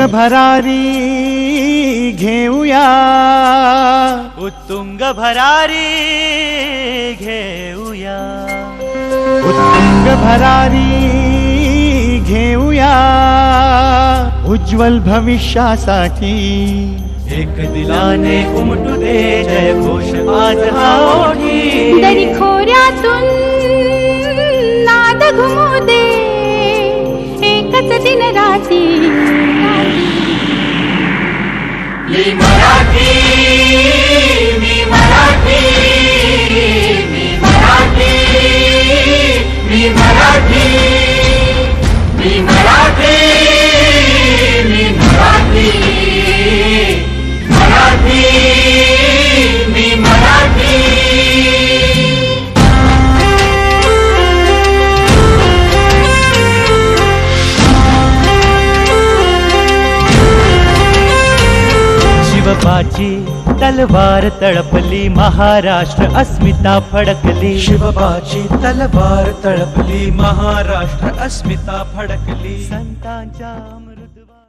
भरारी घेऊया, उत्तुंग भरारी घेऊया, उत्तुंग भरारी घेऊया, उज्ज्वल भविष्यासाठी एक दिलाने उमटू दे जय घोष आज हा ओठी. दरी खोऱ्यातून नाद घुमू दे एकच दिन राती. मी मराठी, मी मराठी, मी मराठी, मी मराठी, मी मराठी, मी मराठी, मराठी, मी मराठी. शिवबाची तलवार तळपली, महाराष्ट्र अस्मिता फडकली. शिवबाची तलवार तळपली, महाराष्ट्र अस्मिता फडकली. संतांच्या